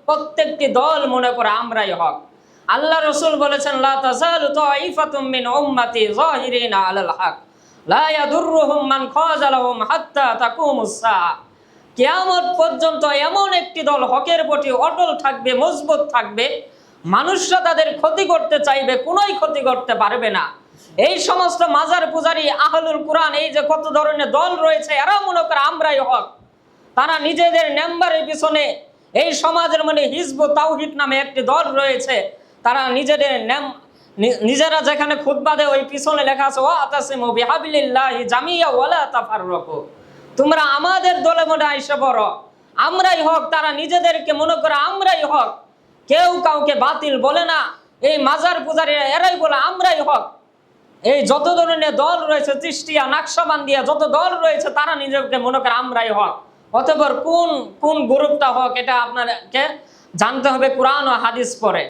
প্রত্যেকটি দল মনে করে আমরাই হক। আল্লাহ রসুল বলেছেন, লা তাযালু তাঈফাতুম মিন উম্মতি যাহিরিনা আলাল হক লা ইয়াদুররুহুম মান খাযালাহুম হাত্তা তাকুমুস সাআ। কিয়ামত পর্যন্ত এমন একটি দল হকের প্রতি অটল থাকবে, মজবুত থাকবে, মানুষরা তাদের ক্ষতি করতে চাইবে, কোনোই ক্ষতি করতে পারবে না। এই সমস্ত মাজার পূজারী, আহলুল কুরআন, এই যে কত ধরনের দল রয়েছে, এরা মনে করে আমরাই হক। তারা নিজেদের মেম্বারের পিছনে, এই সমাজের মধ্যে হিজবুত তাওহীদ নামে একটি দল রয়েছে, তারা নিজেরা যেখানে খুতবা দেয় ওই পিছনে লেখা আছে ওয়াতাসিমু বিহাবিলিল্লাহি জামিয়া ওয়ালা তাফাররাকু। তোমরা আমাদের দলে মনে আইসা পড়ো, আমরাই হক। তারা নিজেদেরকে মনে করে আমরাই হক, কেউ কাউকে বাতিল বলে না। এই মাজার পূজারীরা এরাই বলে আমরাই হক। এই যত ধরনের দল রয়েছে, চিশতিয়া, নাকশবন্দিয়া, যত দল রয়েছে, তারা নিজেকে মনে করে আমরাই হক। অতঃপর কোন গ্রুপটা হক এটা আপনাকে জানতে হবে কোরআন ও হাদিস পড়ে।